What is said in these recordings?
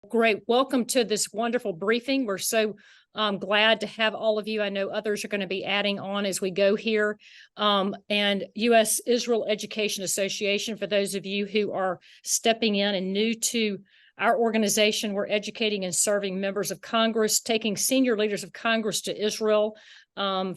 Great. Welcome to this wonderful briefing. We're so glad to have all of you. I know others are going to be adding on as we go here. And U.S. Israel Education Association, for those of you who are stepping in and new to our organization, we're educating and serving members of Congress, taking senior leaders of Congress to Israel,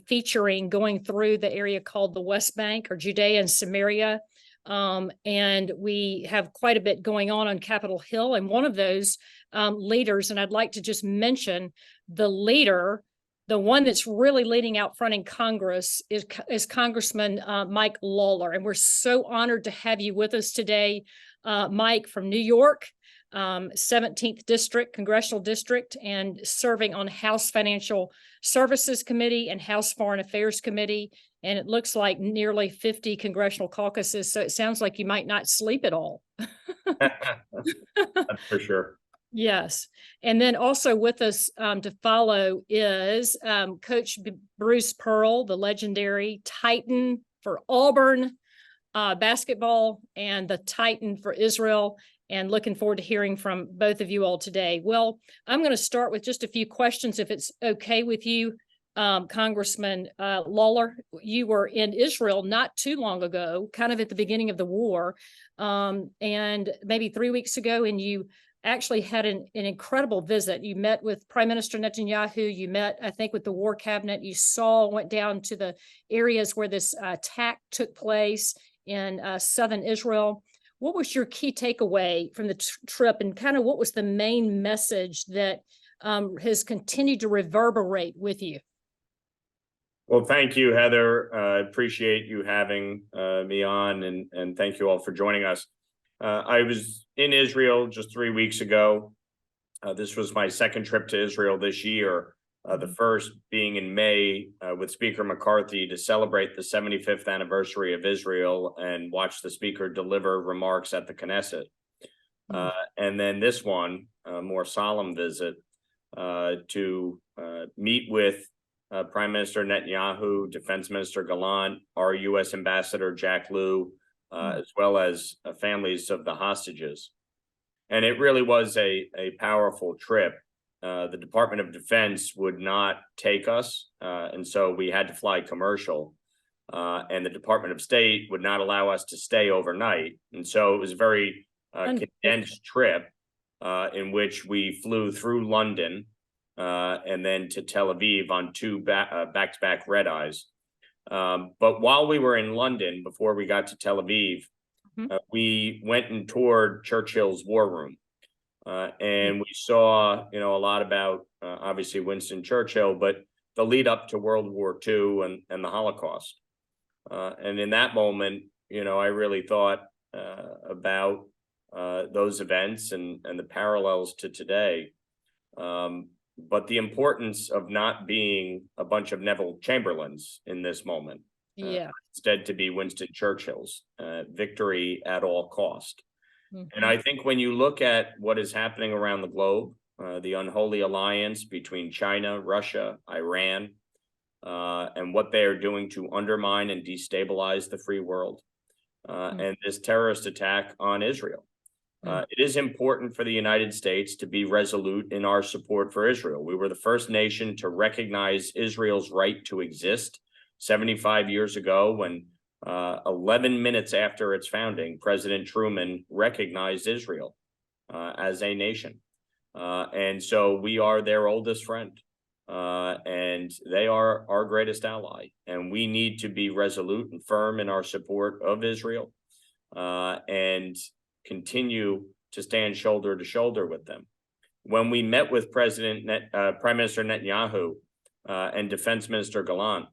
featuring going through the area called the West Bank or Judea and Samaria. And we have quite a bit going on Capitol Hill. And one of those leaders, and I'd like to just mention the leader, the one that's really leading out front in Congress is Congressman Mike Lawler. And we're so honored to have you with us today, Mike, from New York, 17th District, Congressional District, and serving on House Financial Services Committee and House Foreign Affairs Committee. And it looks like nearly 50 congressional caucuses. So it sounds like you might not sleep at all. That's for sure. Yes. And then also with us to follow is Coach Bruce Pearl, the legendary Titan for Auburn basketball and the Titan for Israel. And looking forward to hearing from both of you all today. Well, I'm going to start with just a few questions, if it's okay with you. Congressman Lawler, you were in Israel not too long ago, kind of at the beginning of the war, and maybe 3 weeks ago, and you actually had an incredible visit. You met with Prime Minister Netanyahu. You met, I think, with the war cabinet. You went down to the areas where this attack took place in southern Israel. What was your key takeaway from the trip, and kind of what was the main message that has continued to reverberate with you? Well, thank you, Heather. I appreciate you having me on, and thank you all for joining us. I was in Israel just 3 weeks ago. This was my second trip to Israel this year, the first being in May with Speaker McCarthy to celebrate the 75th anniversary of Israel and watch the speaker deliver remarks at the Knesset. And then this one, a more solemn visit to meet with Prime Minister Netanyahu, Defense Minister Gallant, our U.S. Ambassador Jack Lew, as well as families of the hostages. And it really was a powerful trip. The Department of Defense would not take us, and so we had to fly commercial. And the Department of State would not allow us to stay overnight. And so it was a very condensed trip in which we flew through London, and then to Tel Aviv on two back-to-back red eyes. But while we were in London, before we got to Tel Aviv, we went and toured Churchill's war room. And we saw, a lot about, obviously, Winston Churchill, but the lead up to World War II and the Holocaust. And in that moment, I really thought about those events and the parallels to today. But the importance of not being a bunch of Neville Chamberlains in this moment. Instead to be Winston Churchill's, victory at all cost. And I think when you look at what is happening around the globe, the unholy alliance between China, Russia, Iran, and what they are doing to undermine and destabilize the free world, and this terrorist attack on Israel. It is important for the United States to be resolute in our support for Israel. We were the first nation to recognize Israel's right to exist 75 years ago when 11 minutes after its founding, President Truman recognized Israel as a nation. And so we are their oldest friend, and they are our greatest ally. And we need to be resolute and firm in our support of Israel, and continue to stand shoulder to shoulder with them. When we met with Prime Minister Netanyahu and Defense Minister Gallant,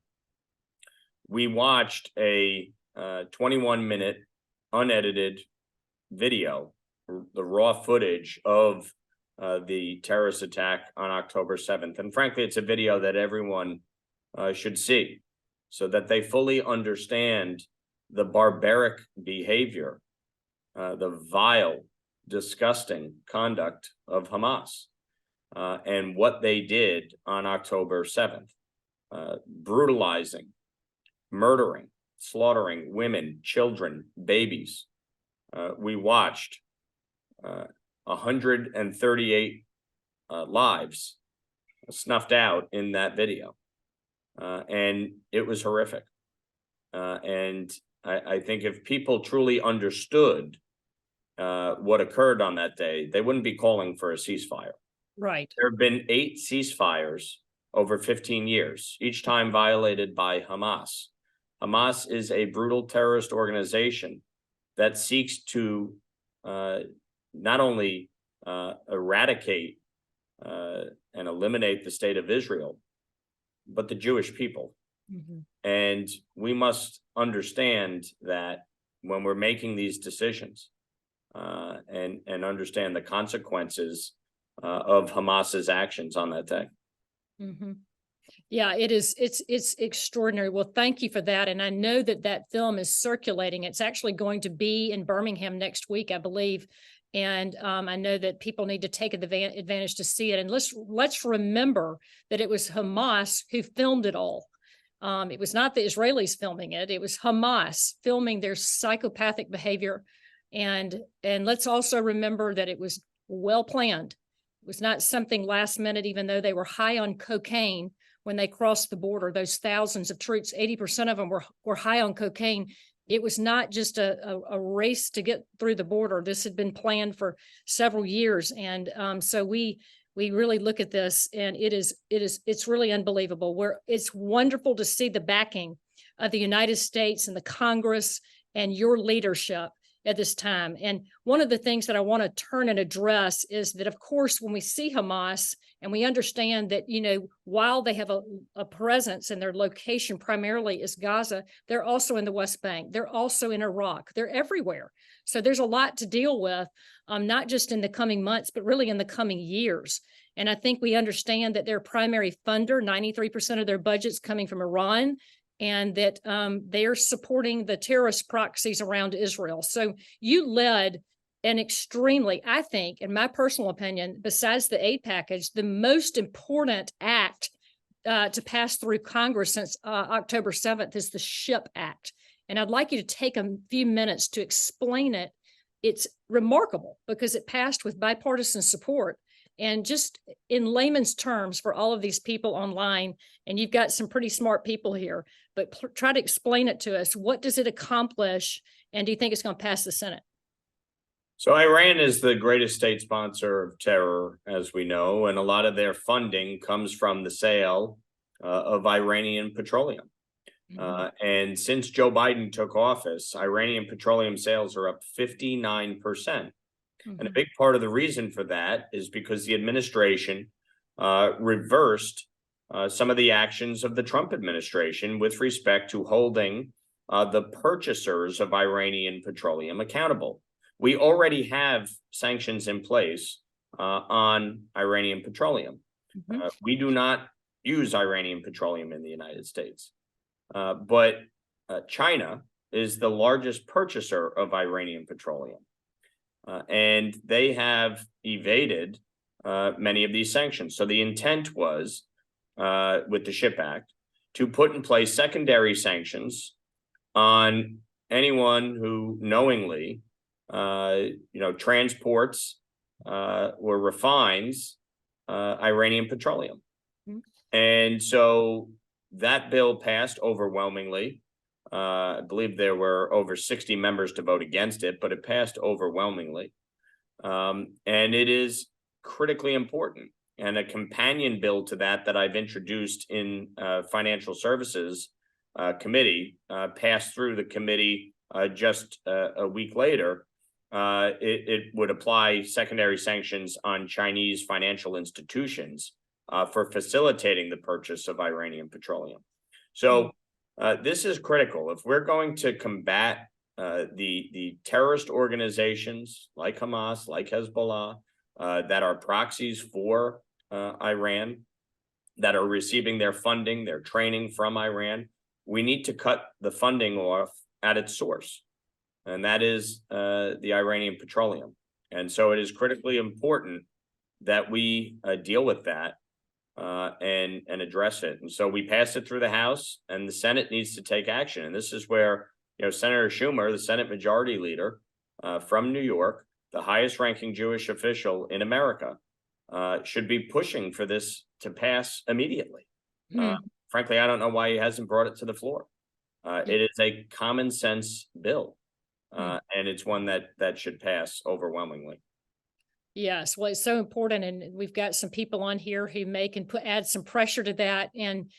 we watched a 21-minute unedited video, the raw footage of the terrorist attack on October 7th. And frankly, it's a video that everyone should see so that they fully understand the barbaric behavior, the vile, disgusting conduct of Hamas, and what they did on October 7th, brutalizing, murdering, slaughtering women, children, babies. We watched 138 lives snuffed out in that video. And it was horrific. And I think if people truly understood what occurred on that day, they wouldn't be calling for a ceasefire. Right. There have been 8 ceasefires over 15 years, each time violated by Hamas. Hamas is a brutal terrorist organization that seeks to not only eradicate and eliminate the state of Israel, but the Jewish people. Mm-hmm. And we must understand that when we're making these decisions and understand the consequences of Hamas's actions on that day. Mm-hmm. Yeah, it's extraordinary. Well, thank you for that. And I know that that film is circulating. It's actually going to be in Birmingham next week, I believe. And I know that people need to take advantage to see it. And let's remember that it was Hamas who filmed it all. It was not the Israelis filming it. It was Hamas filming their psychopathic behavior. And let's also remember that it was well planned. It was not something last minute, even though they were high on cocaine when they crossed the border. Those thousands of troops, 80% of them were high on cocaine. It was not just a race to get through the border. This had been planned for several years. And so we really look at this, and it's really unbelievable. It's wonderful to see the backing of the United States and the Congress and your leadership at this time. And one of the things that I want to turn and address is that, of course, when we see Hamas and we understand that, while they have a presence and their location primarily is Gaza, they're also in the West Bank. They're also in Iraq. They're everywhere. So there's a lot to deal with, not just in the coming months, but really in the coming years. And I think we understand that their primary funder, 93% of their budget's coming from Iran, and that they're supporting the terrorist proxies around Israel. So you led an extremely, I think, in my personal opinion, besides the aid package, the most important act to pass through Congress since October 7th is the SHIP Act. And I'd like you to take a few minutes to explain it. It's remarkable because it passed with bipartisan support. And just in layman's terms for all of these people online, and you've got some pretty smart people here, but try to explain it to us. What does it accomplish? And do you think it's going to pass the Senate? So Iran is the greatest state sponsor of terror, as we know, and a lot of their funding comes from the sale of Iranian petroleum. Mm-hmm. And since Joe Biden took office, Iranian petroleum sales are up 59%. Mm-hmm. And a big part of the reason for that is because the administration reversed some of the actions of the Trump administration with respect to holding the purchasers of Iranian petroleum accountable. We already have sanctions in place on Iranian petroleum. Mm-hmm. We do not use Iranian petroleum in the United States. But China is the largest purchaser of Iranian petroleum. And they have evaded many of these sanctions. So the intent was, with the SHIP Act, to put in place secondary sanctions on anyone who knowingly transports or refines Iranian petroleum. Mm-hmm. And so that bill passed overwhelmingly. I believe there were over 60 members to vote against it, but it passed overwhelmingly. And it is critically important. And a companion bill to that I've introduced in Financial Services Committee passed through the committee just a week later. It would apply secondary sanctions on Chinese financial institutions for facilitating the purchase of Iranian petroleum. So this is critical. If we're going to combat the terrorist organizations like Hamas, like Hezbollah, that are proxies for Iran, that are receiving their funding, their training from Iran, we need to cut the funding off at its source. And that is the Iranian petroleum. And so it is critically important that we deal with that and address it. And so we passed it through the House, and the Senate needs to take action. And this is where, Senator Schumer, the Senate Majority Leader from New York, the highest ranking Jewish official in America, should be pushing for this to pass immediately. Frankly, I don't know why he hasn't brought it to the floor. It is a common sense bill, and it's one that should pass overwhelmingly. Yes, well, it's so important, and we've got some people on here who add some pressure to that, and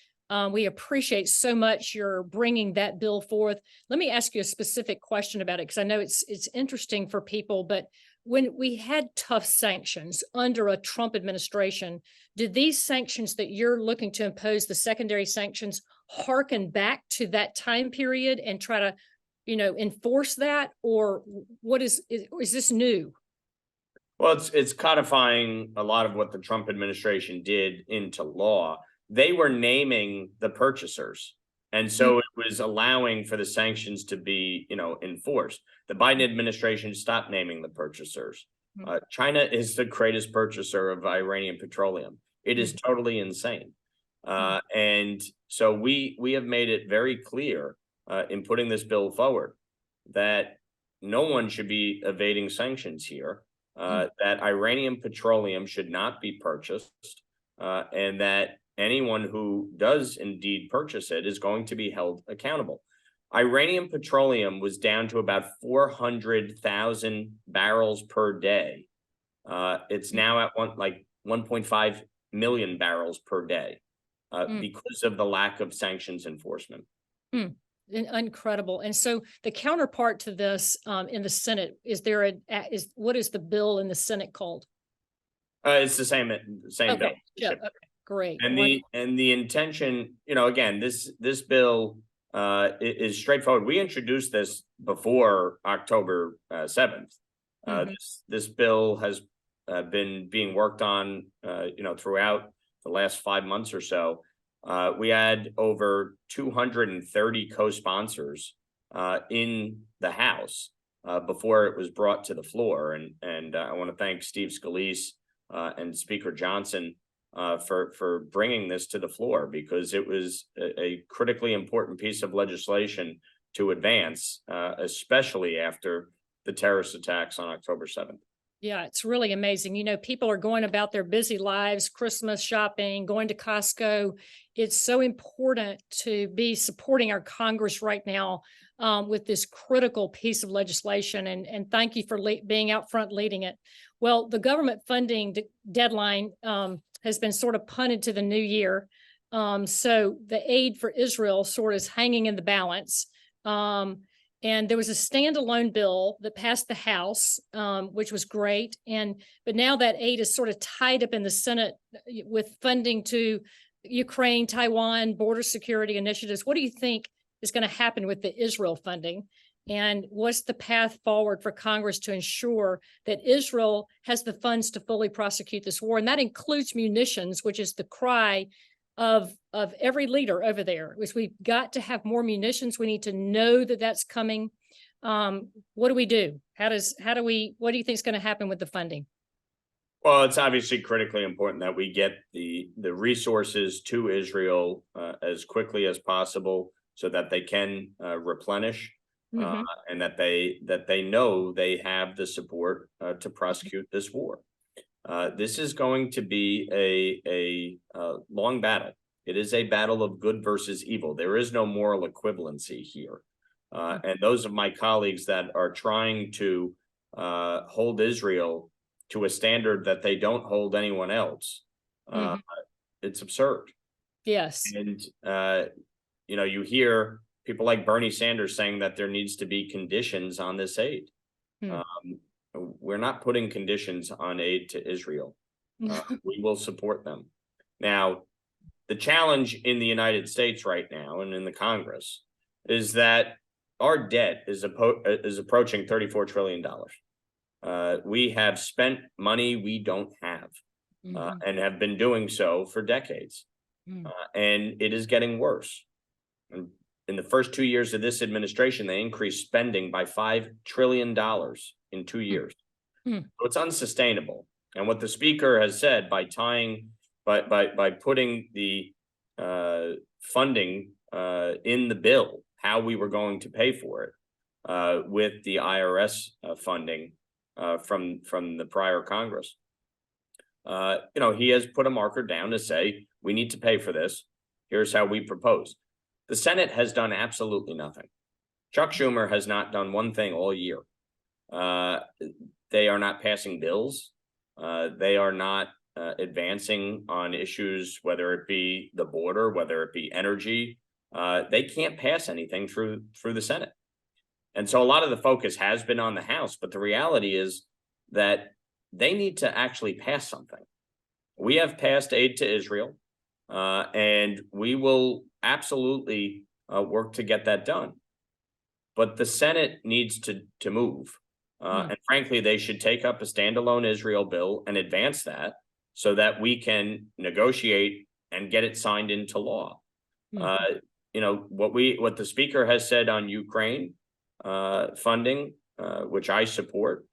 we appreciate so much your bringing that bill forth. Let me ask you a specific question about it, because I know it's interesting for people, but when we had tough sanctions under a Trump administration, did these sanctions that you're looking to impose, the secondary sanctions, harken back to that time period and try to, enforce that? Or what is this new? Well, it's codifying a lot of what the Trump administration did into law. They were naming the purchasers, and so it was allowing for the sanctions to be, enforced. The Biden administration stopped naming the purchasers. China is the greatest purchaser of Iranian petroleum. It is totally insane. And so we have made it very clear in putting this bill forward that no one should be evading sanctions here. That Iranian petroleum should not be purchased, and that anyone who does indeed purchase it is going to be held accountable. Iranian petroleum was down to about 400,000 barrels per day. It's now at 1.5 million barrels per day because of the lack of sanctions enforcement. Incredible. And so the counterpart to this in the Senate, what is the bill in the Senate called? It's the same bill. Yeah, okay, great. And the intention, again, this bill is straightforward. We introduced this before October 7th. This bill has been being worked on, throughout the last 5 months or so. We had over 230 co-sponsors in the House before it was brought to the floor, and I want to thank Steve Scalise and Speaker Johnson for bringing this to the floor, because it was a critically important piece of legislation to advance, especially after the terrorist attacks on October 7th. Yeah, it's really amazing. People are going about their busy lives, Christmas shopping, going to Costco. It's so important to be supporting our Congress right now with this critical piece of legislation. And thank you for being out front leading it. Well, the government funding deadline has been sort of punted to the new year. So the aid for Israel sort of is hanging in the balance. And there was a standalone bill that passed the House, which was great. But now that aid is sort of tied up in the Senate with funding to Ukraine, Taiwan, border security initiatives. What do you think is going to happen with the Israel funding? And what's the path forward for Congress to ensure that Israel has the funds to fully prosecute this war? And that includes munitions, which is the cry of every leader over there, which we've got to have more munitions. We need to know that that's coming. What do we do? What do you think is going to happen with the funding? Well, it's obviously critically important that we get the resources to Israel as quickly as possible so that they can replenish and that they know they have the support to prosecute this war. This is going to be a long battle. It is a battle of good versus evil. There is no moral equivalency here. And those of my colleagues that are trying to hold Israel to a standard that they don't hold anyone else, it's absurd. Yes. And, you hear people like Bernie Sanders saying that there needs to be conditions on this aid. We're not putting conditions on aid to Israel. We will support them. Now, the challenge in the United States right now and in the Congress is that our debt is approaching $34 trillion. We have spent money we don't have and have been doing so for decades. And it is getting worse. And in the first 2 years of this administration, they increased spending by $5 trillion in 2 years. So it's unsustainable. And what the speaker has said by putting the funding in the bill, how we were going to pay for it with the IRS funding, from the prior Congress. He has put a marker down to say, we need to pay for this. Here's how we propose. The Senate has done absolutely nothing. Chuck Schumer has not done one thing all year. They are not passing bills. They are not advancing on issues, whether it be the border, whether it be energy. They can't pass anything through the Senate. And so a lot of the focus has been on the House, but the reality is that they need to actually pass something. We have passed aid to Israel, and we will absolutely work to get that done. But the Senate needs to move. And frankly, they should take up a standalone Israel bill and advance that so that we can negotiate and get it signed into law. What the Speaker has said on Ukraine funding, which I support,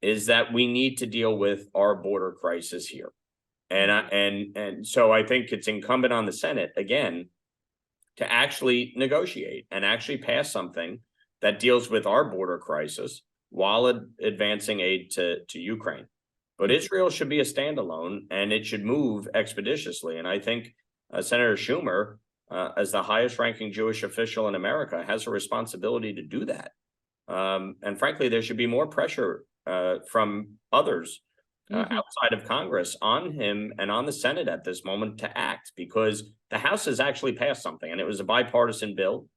is that we need to deal with our border crisis here. And so I think it's incumbent on the Senate, again, to actually negotiate and actually pass something that deals with our border crisis while advancing aid to Ukraine. But Israel should be a standalone, and it should move expeditiously. And I think Senator Schumer, as the highest ranking Jewish official in America, has a responsibility to do that. And frankly, there should be more pressure from others outside of Congress on him and on the Senate at this moment to act, because the House has actually passed something, and it was a bipartisan bill.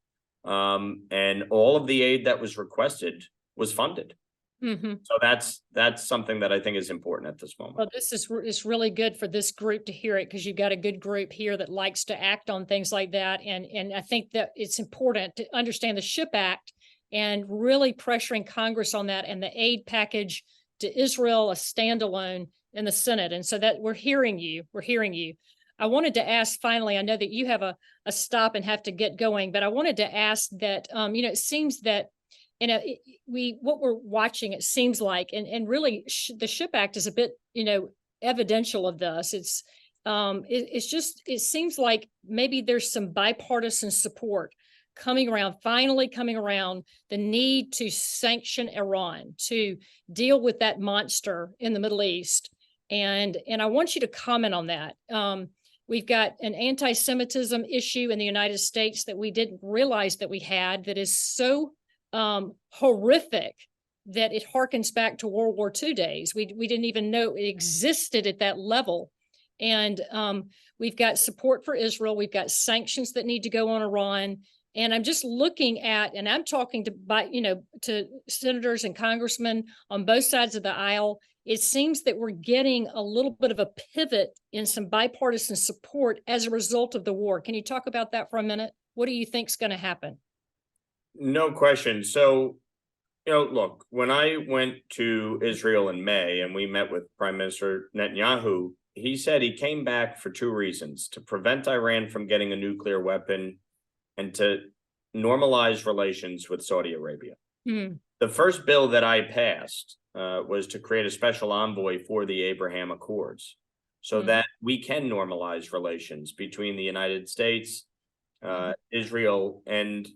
And all of the aid that was requested was funded. So that's something that I think is important at this moment. Well, this is really good for this group to hear it, because you've got a good group here that likes to act on things like that. And I think that it's important to understand the SHIP Act and really pressuring Congress on that, and the aid package to Israel, a standalone in the Senate. And so that we're hearing you. I wanted to ask finally, I know that you have a stop and have to get going, but I wanted to ask that, it seems that, what we're watching, it seems like, and really the SHIP Act is a bit, evidential of this. It seems like maybe there's some bipartisan support finally coming around the need to sanction Iran, to deal with that monster in the Middle East. And I want you to comment on that. We've got an anti-Semitism issue in the United States that we didn't realize that we had, that is so horrific that it harkens back to World War II days. We didn't even know it existed at that level. And we've got support for Israel. We've got sanctions that need to go on Iran. And I'm just looking at, and I'm talking to senators and congressmen on both sides of the aisle. It seems that we're getting a little bit of a pivot in some bipartisan support as a result of the war. Can you talk about that for a minute? What do you think is going to happen? No question. So, look, when I went to Israel in May and we met with Prime Minister Netanyahu, he said he came back for two reasons: to prevent Iran from getting a nuclear weapon and to normalize relations with Saudi Arabia. The first bill that I passed was to create a special envoy for the Abraham Accords, so that we can normalize relations between the United States, Israel, and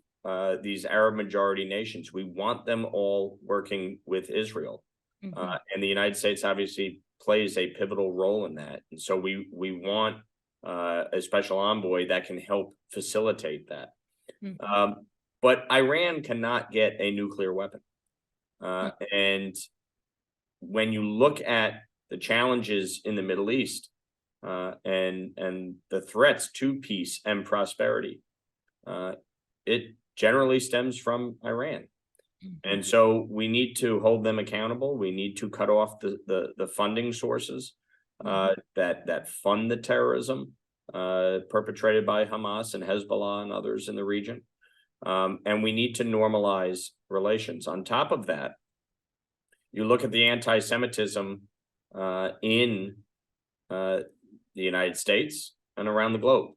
these Arab majority nations. We want them all working with Israel. And the United States obviously plays a pivotal role in that. And so we want a special envoy that can help facilitate that. But Iran cannot get a nuclear weapon. And when you look at the challenges in the Middle East and the threats to peace and prosperity, it generally stems from Iran. And so we need to hold them accountable. We need to cut off the funding sources that fund the terrorism perpetrated by Hamas and Hezbollah and others in the region. And we need to normalize relations. On top of that, you look at the anti-Semitism in the United States and around the globe,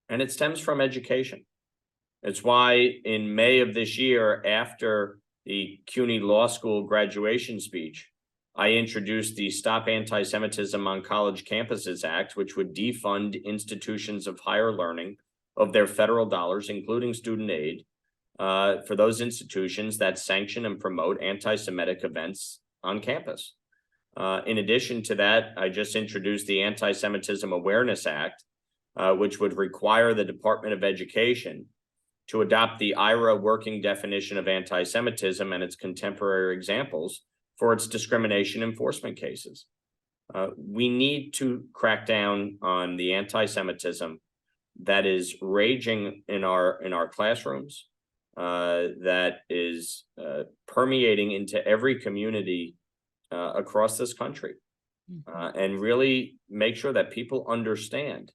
and it stems from education. It's why in May of this year, after the CUNY Law School graduation speech, I introduced the Stop Anti-Semitism on College Campuses Act, which would defund institutions of higher learning of their federal dollars, including student aid, for those institutions that sanction and promote anti-Semitic events on campus. In addition to that, I just introduced the Anti-Semitism Awareness Act, which would require the Department of Education to adopt the IRA working definition of anti-Semitism and its contemporary examples for its discrimination enforcement cases. We need to crack down on the anti-Semitism that is raging in our classrooms, that is permeating into every community across this country, and really make sure that people understand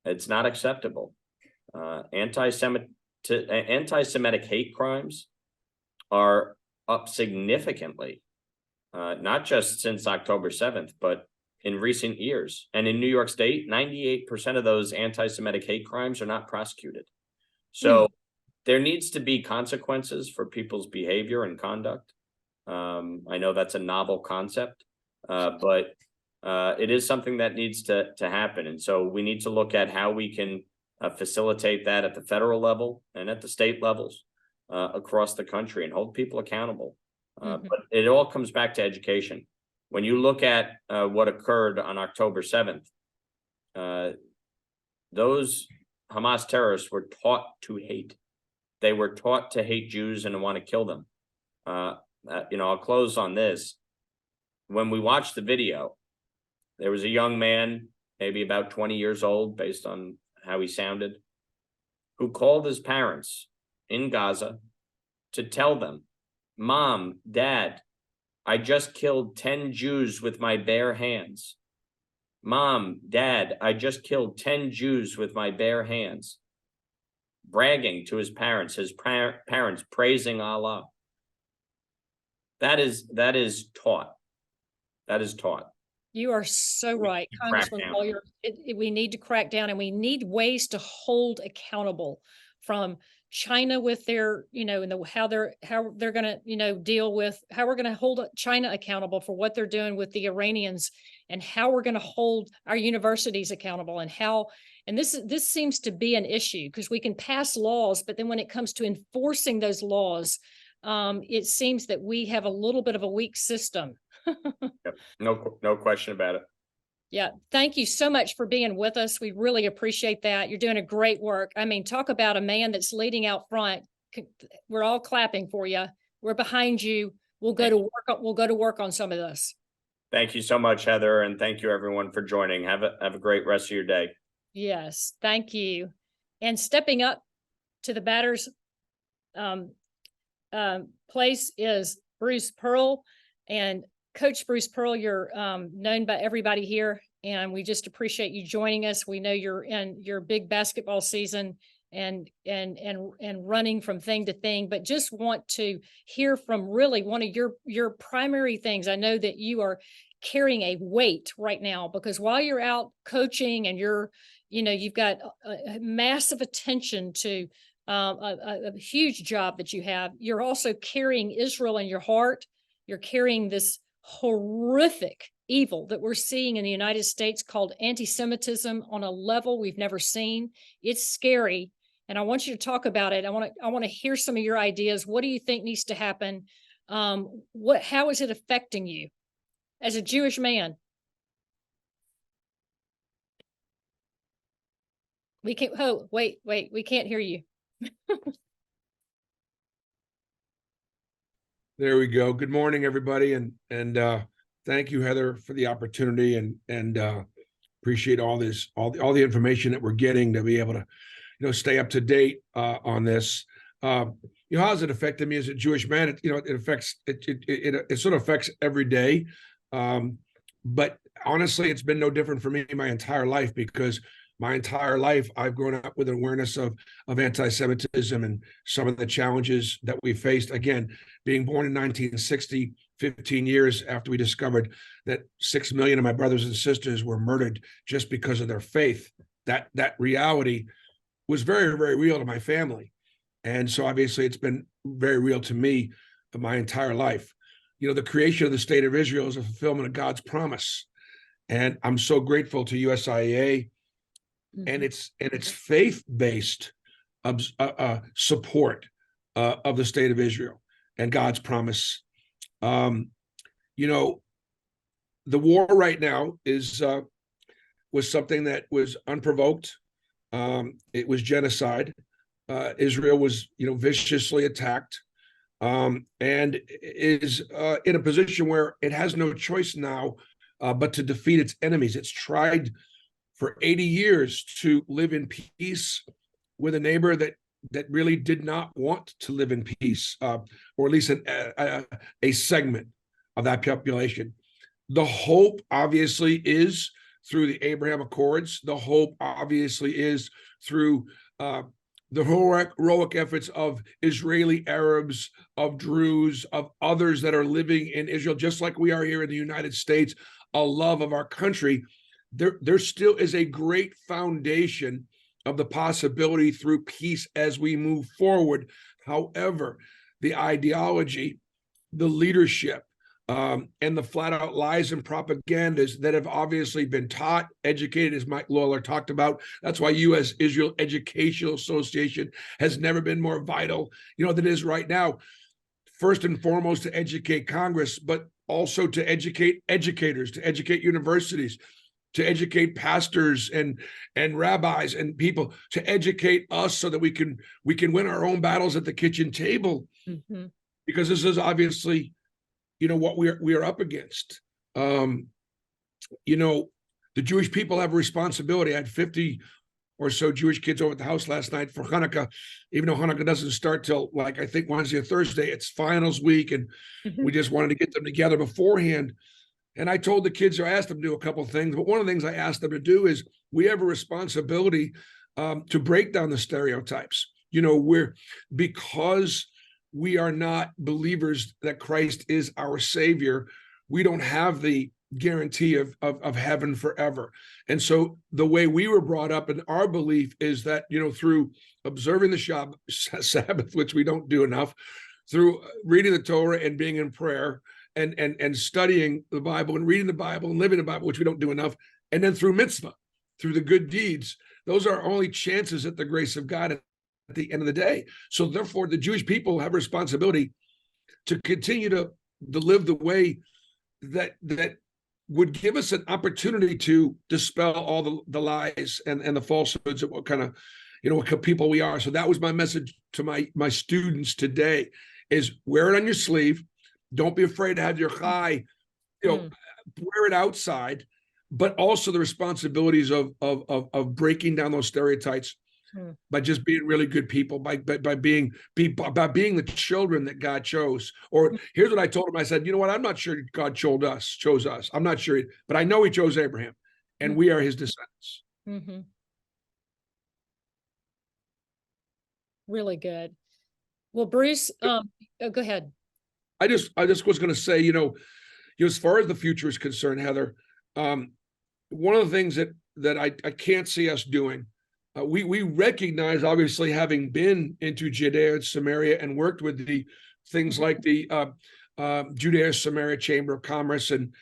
it's not acceptable. Anti-Semitic hate crimes are up significantly, not just since October 7th, but in recent years. And in New York State, 98% of those anti-Semitic hate crimes are not prosecuted. So there needs to be consequences for people's behavior and conduct. I know that's a novel concept, but it is something that needs to happen. And so we need to look at how we can facilitate that at the federal level and at the state levels across the country and hold people accountable. But it all comes back to education. When you look at what occurred on October 7th, those Hamas terrorists were taught to hate. They were taught to hate Jews and to want to kill them. I'll close on this. When we watched the video, there was a young man, maybe about 20 years old, based on how he sounded, who called his parents in Gaza to tell them, "Mom, Dad, I just killed 10 Jews with my bare hands. Mom, Dad, I just killed 10 Jews with my bare hands." Bragging to his parents parents praising Allah. That is taught. That is taught. You are so right, Congressman Lawler. We need to crack down, and we need ways to hold accountable, from China with their, how they're going to, deal with how we're going to hold China accountable for what they're doing with the Iranians, and how we're going to hold our universities accountable, and this seems to be an issue because we can pass laws, but then when it comes to enforcing those laws, it seems that we have a little bit of a weak system. Yep. No question about it. Yeah. Thank you so much for being with us. We really appreciate that. You're doing a great work. I mean, talk about a man that's leading out front. We're all clapping for you. We're behind you. We'll go to work on some of this. Thank you so much, Heather. And thank you everyone for joining. Have a great rest of your day. Yes. Thank you. And stepping up to the batter's place is Bruce Pearl. And Coach Bruce Pearl, you're known by everybody here, and we just appreciate you joining us. We know you're in your big basketball season and running from thing to thing, but just want to hear from really one of your primary things. I know that you are carrying a weight right now, because while you're out coaching and you've got a massive attention to a huge job that you have, you're also carrying Israel in your heart. You're carrying this horrific evil that we're seeing in the United States called anti-Semitism on a level we've never seen. It's scary, and I want you to talk about it. I want to hear some of your ideas. What do you think needs to happen? How is it affecting you as a Jewish man? We can't. Oh, wait, we can't hear you. There we go. Good morning, everybody, and thank you, Heather, for the opportunity, and appreciate all the information that we're getting to be able to, stay up to date on this. How has it affected me as a Jewish man? It sort of affects every day, but honestly, it's been no different for me my entire life, because my entire life I've grown up with an awareness of anti-Semitism and some of the challenges that we faced. Again, being born in 1960, 15 years after we discovered that 6 million of my brothers and sisters were murdered just because of their faith, that reality was very, very real to my family. And so obviously it's been very real to me my entire life. The creation of the state of Israel is a fulfillment of God's promise. And I'm so grateful to USIA and its faith-based support of the state of Israel and God's promise. You know, the war right now was something that was unprovoked. It was genocide. Israel was, viciously attacked, and is in a position where it has no choice now but to defeat its enemies. It's tried for 80 years to live in peace with a neighbor that really did not want to live in peace, or at least a segment of that population. The hope, obviously, is through the Abraham Accords. The hope, obviously, is through the heroic efforts of Israeli Arabs, of Druze, of others that are living in Israel, just like we are here in the United States, a love of our country. There still is a great foundation of the possibility through peace as we move forward. However, the ideology, the leadership, and the flat out lies and propagandas that have obviously been taught, educated, as Mike Lawler talked about. That's why U.S. Israel Educational Association has never been more vital, than it is right now. First and foremost, to educate Congress, but also to educate educators, to educate universities, to educate pastors and rabbis and people, to educate us so that we can win our own battles at the kitchen table. Mm-hmm. Because this is obviously what we are up against. The Jewish people have a responsibility. I had 50 or so Jewish kids over at the house last night for Hanukkah, even though Hanukkah doesn't start till I think Wednesday or Thursday. It's finals week, and we just wanted to get them together beforehand. And I told the kids, I asked them to do a couple of things, but one of the things I asked them to do is we have a responsibility to break down the stereotypes. Because we are not believers that Christ is our Savior, we don't have the guarantee of heaven forever. And so the way we were brought up, and our belief is that, through observing the Sabbath, which we don't do enough, through reading the Torah and being in prayer and studying the Bible and reading the Bible and living the Bible, which we don't do enough, and then through mitzvah, through the good deeds, those are our only chances at the grace of God at the end of the day. So therefore, the Jewish people have a responsibility to continue to live the way that would give us an opportunity to dispel all the lies and the falsehoods of what kind of, what people we are. So that was my message to my students today: is wear it on your sleeve. Don't be afraid to have your chai, wear it outside, but also the responsibilities of breaking down those stereotypes by just being really good people, by being the children that God chose. Or here's what I told him. I said, I'm not sure God chose us. I'm not sure, but I know he chose Abraham, and we are his descendants. Mm-hmm. Really good. Well, Bruce, go ahead. I just was going to say, as far as the future is concerned, Heather, one of the things that I can't see us doing, we recognize, obviously, having been into Judea and Samaria and worked with the things like the Judea Samaria Chamber of Commerce and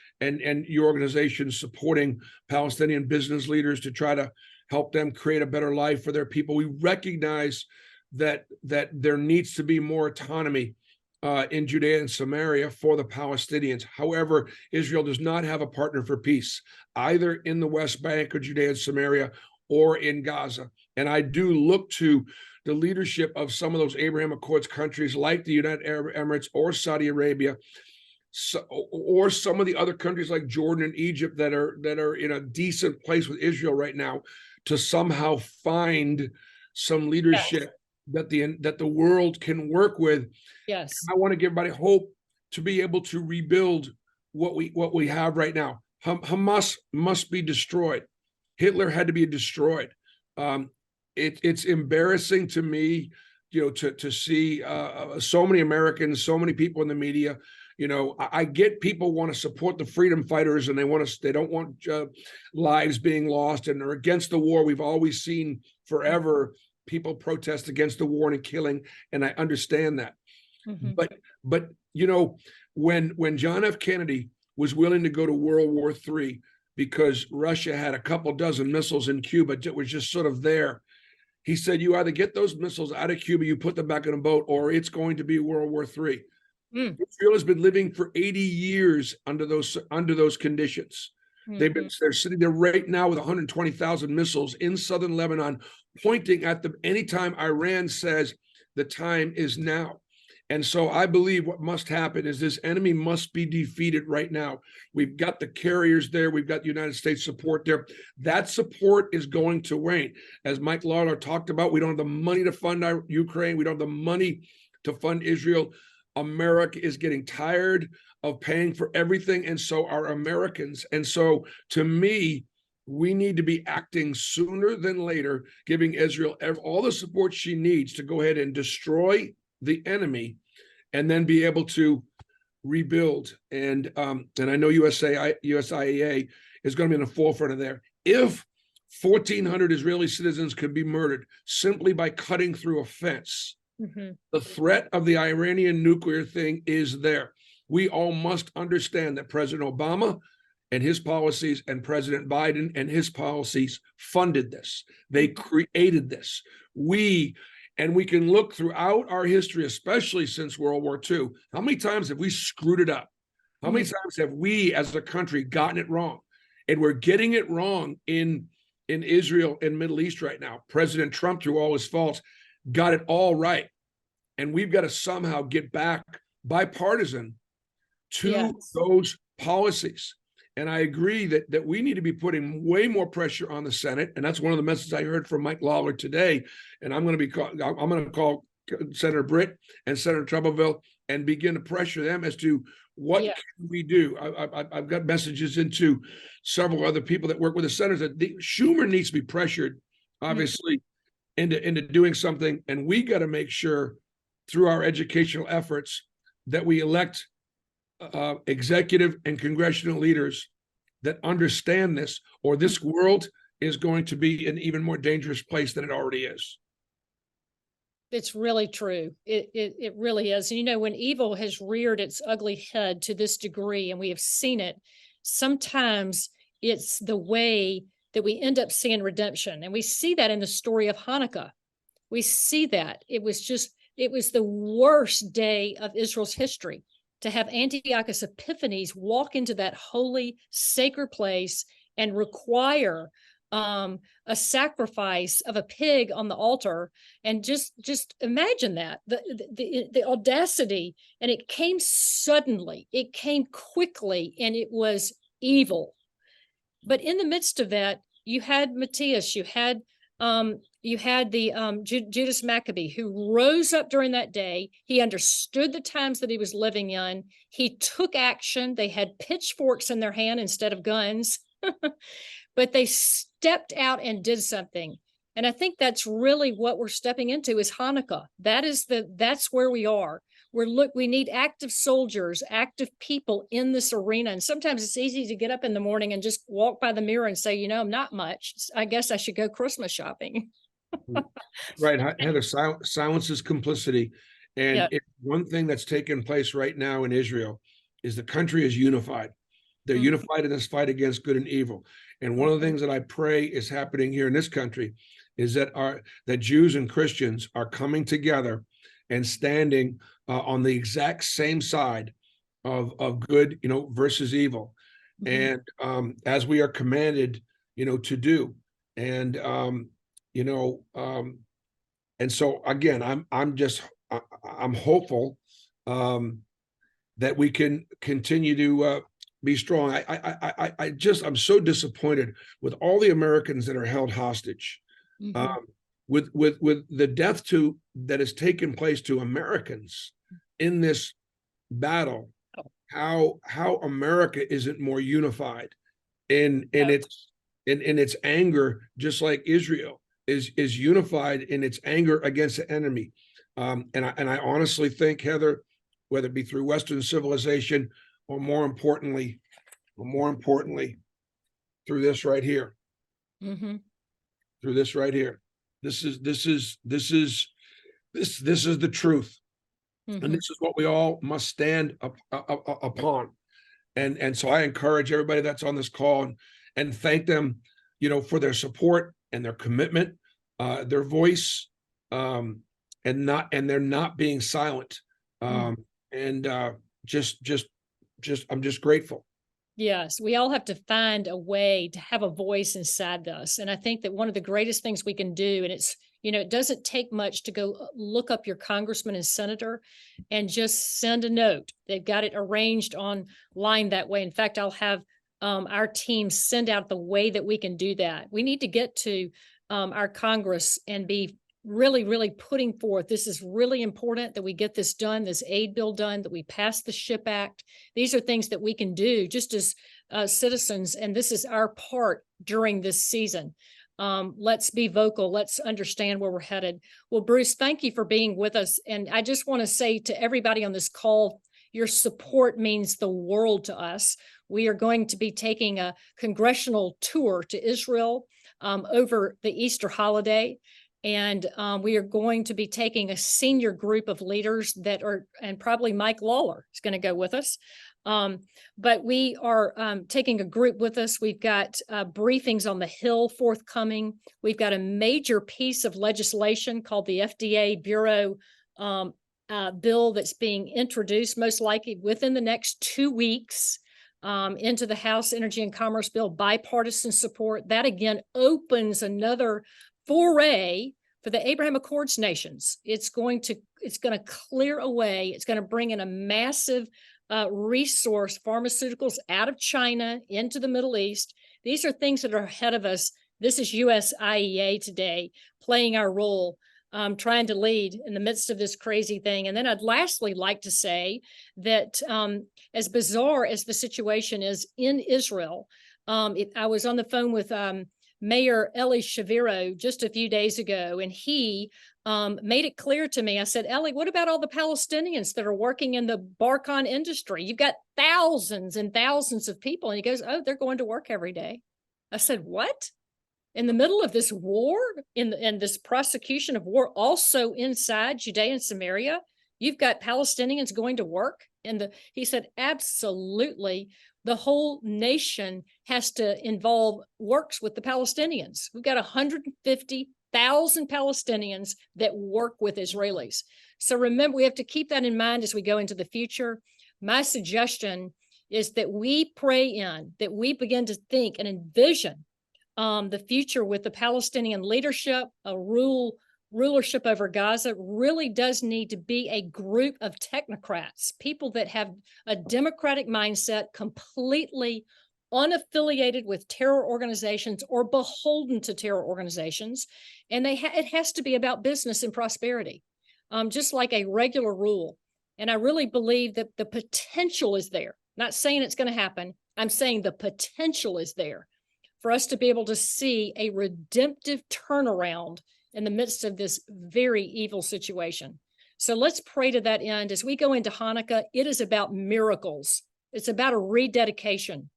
your organization supporting Palestinian business leaders to try to help them create a better life for their people. We recognize that there needs to be more autonomy in Judea and Samaria for the Palestinians. However, Israel does not have a partner for peace, either in the West Bank or Judea and Samaria or in Gaza. And I do look to the leadership of some of those Abraham Accords countries like the United Arab Emirates or Saudi Arabia, or some of the other countries like Jordan and Egypt that are in a decent place with Israel right now, to somehow find some leadership that the world can work with. Yes. I want to give everybody hope to be able to rebuild what we have right now. Hamas must be destroyed. Hitler had to be destroyed. It's embarrassing to me, to see so many Americans, so many people in the media. I get people want to support the freedom fighters, and they don't want lives being lost, and they're against the war. We've always seen forever people protest against the war and killing, and I understand that. Mm-hmm. But when John F. Kennedy was willing to go to World War III because Russia had a couple dozen missiles in Cuba that was just sort of there, He said, you either get those missiles out of Cuba, you put them back in a boat, or it's going to be World War III. Israel has been living for 80 years under those conditions. They're sitting there right now with 120,000 missiles in southern Lebanon, pointing at them anytime Iran says the time is now. And so I believe what must happen is this enemy must be defeated right now. We've got the carriers there. We've got United States support there. That support is going to wane. As Mike Lawler talked about, we don't have the money to fund Ukraine. We don't have the money to fund Israel. America is getting tired of paying for everything, and so are Americans. And so to me, we need to be acting sooner than later, giving Israel all the support she needs to go ahead and destroy the enemy, and then be able to rebuild. And I know USIEA is going to be in the forefront of there. If 1,400 Israeli citizens could be murdered simply by cutting through a fence, the threat of the Iranian nuclear thing is there. We all must understand that President Obama and his policies and President Biden and his policies funded this. They created this. We can look throughout our history, especially since World War II. How many times have we screwed it up? How many times have we as a country gotten it wrong? And we're getting it wrong in Israel and Middle East right now. President Trump, through all his faults, got it all right. And we've got to somehow get back bipartisan to those policies. And I agree that we need to be putting way more pressure on the Senate. And that's one of the messages I heard from Mike Lawler today. And I'm going to call Senator Britt and Senator Trumbull and begin to pressure them as to what can we do. I've got messages into several other people that work with the senators that Schumer needs to be pressured, obviously, into doing something. And we got to make sure through our educational efforts that we elect executive and congressional leaders that understand this, or this world is going to be an even more dangerous place than it already is. It's really true. It really is. And, you know, when evil has reared its ugly head to this degree, and we have seen it, sometimes it's the way that we end up seeing redemption. And we see that in the story of Hanukkah. We see that. It was the worst day of Israel's history to have Antiochus Epiphanes walk into that holy, sacred place and require a sacrifice of a pig on the altar. And just imagine that, the audacity. And it came suddenly, it came quickly, and it was evil. But in the midst of that, you had Matthias, you had the Judas Maccabee, who rose up during that day. He understood the times that he was living in. He took action. They had pitchforks in their hand instead of guns, but they stepped out and did something. And I think that's really what we're stepping into is Hanukkah. That's where we are. We need active soldiers, active people in this arena. And sometimes it's easy to get up in the morning and just walk by the mirror and say, you know, I'm not much. I guess I should go Christmas shopping. Right, Heather, silence is complicity. And one thing that's taken place right now in Israel is the country is unified. They're unified in this fight against good and evil. And one of the things that I pray is happening here in this country is that Jews and Christians are coming together and standing on the exact same side of good, versus evil, and as we are commanded, to do, and and so again, I'm hopeful that we can continue to be strong. I'm so disappointed with all the Americans that are held hostage. With the death that has taken place to Americans in this battle, how America isn't more unified in its anger, just like Israel is unified in its anger against the enemy. And I honestly think, Heather, whether it be through Western civilization or more importantly, through this right here, through this right here. This is the truth, and this is what we all must stand upon. And so I encourage everybody that's on this call and thank them, for their support and their commitment their voice, and they're not being silent. And I'm just grateful. Yes, we all have to find a way to have a voice inside us. And I think that one of the greatest things we can do, and it's, it doesn't take much to go look up your congressman and senator and just send a note. They've got it arranged online that way. In fact, I'll have our team send out the way that we can do that. We need to get to our Congress and be really, really putting forth, this is really important that we get this done, this aid bill done, that we pass the SHIP Act. These are things that we can do just as citizens, and this is our part during this season. Let's be vocal. Let's understand where we're headed. Well, Bruce, thank you for being with us. And I just want to say to everybody on this call, your support means the world to us. We are going to be taking a congressional tour to Israel over the Easter holiday. And we are going to be taking a senior group of leaders and probably Mike Lawler is going to go with us. But we are taking a group with us. We've got briefings on the Hill forthcoming. We've got a major piece of legislation called the FDA Bureau bill that's being introduced, most likely within the next 2 weeks, into the House Energy and Commerce bill, bipartisan support. That again opens another foray for the Abraham Accords nations. It's going to clear away. It's going to bring in a massive resource, pharmaceuticals out of China into the Middle East. These are things that are ahead of us. This is US IEA today playing our role, trying to lead in the midst of this crazy thing. And then I'd lastly like to say that as bizarre as the situation is in Israel, I was on the phone with Mayor Eli Shaviro just a few days ago, and he made it clear to me. I said, Eli, what about all the Palestinians that are working in the Barcon industry? You've got thousands and thousands of people. And he goes, oh, they're going to work every day. I said, what? In the middle of this war, in this prosecution of war, also inside Judea and Samaria, you've got Palestinians going to work? And he said, absolutely. The whole nation has to works with the Palestinians. We've got 150,000 Palestinians that work with Israelis. So remember, we have to keep that in mind as we go into the future. My suggestion is that we pray that we begin to think and envision the future with the Palestinian leadership, rulership over Gaza. Really does need to be a group of technocrats, people that have a democratic mindset, completely unaffiliated with terror organizations or beholden to terror organizations. And it has to be about business and prosperity, just like a regular rule. And I really believe that the potential is there. Not saying it's going to happen. I'm saying the potential is there for us to be able to see a redemptive turnaround in the midst of this very evil situation. So let's pray to that end. As we go into Hanukkah, it is about miracles. It's about a rededication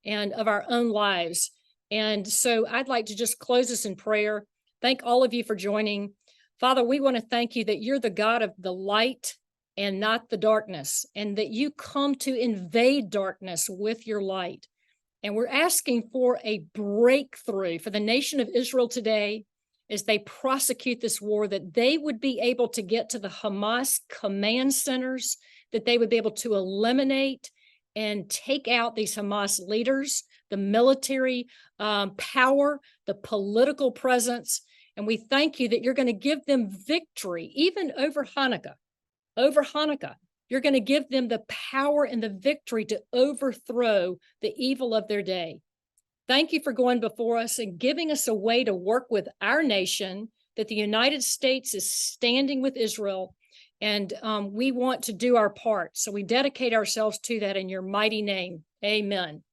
and of our own lives. And so I'd like to just close this in prayer. Thank all of you for joining. Father, we want to thank you that you're the God of the light and not the darkness, and that you come to invade darkness with your light. And we're asking for a breakthrough for the nation of Israel today as they prosecute this war, that they would be able to get to the Hamas command centers, that they would be able to eliminate and take out these Hamas leaders, the military power, the political presence. And we thank you that you're going to give them victory, even over Hanukkah. Over Hanukkah, you're going to give them the power and the victory to overthrow the evil of their day. Thank you for going before us and giving us a way to work with our nation, that the United States is standing with Israel, and we want to do our part. So we dedicate ourselves to that in your mighty name. Amen.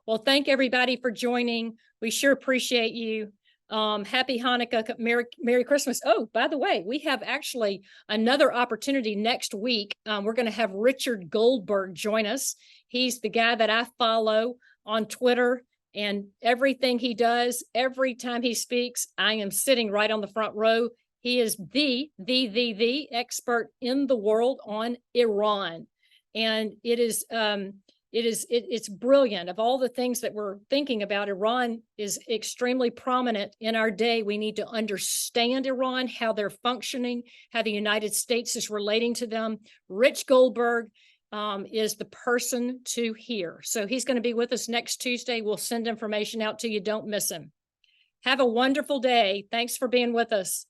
Well, thank everybody for joining. We sure appreciate you. Happy Hanukkah, Merry Christmas. Oh, by the way, we have actually another opportunity next week. We're going to have Richard Goldberg join us. He's the guy that I follow on Twitter, and everything he does, every time he speaks, I am sitting right on the front row. He is the expert in the world on Iran. And it is it's brilliant. Of all the things that we're thinking about, Iran is extremely prominent in our day. We need to understand Iran, how they're functioning, how the United States is relating to them. Rich Goldberg is the person to hear. So he's going to be with us next Tuesday. We'll send information out to you. Don't miss him. Have a wonderful day. Thanks for being with us.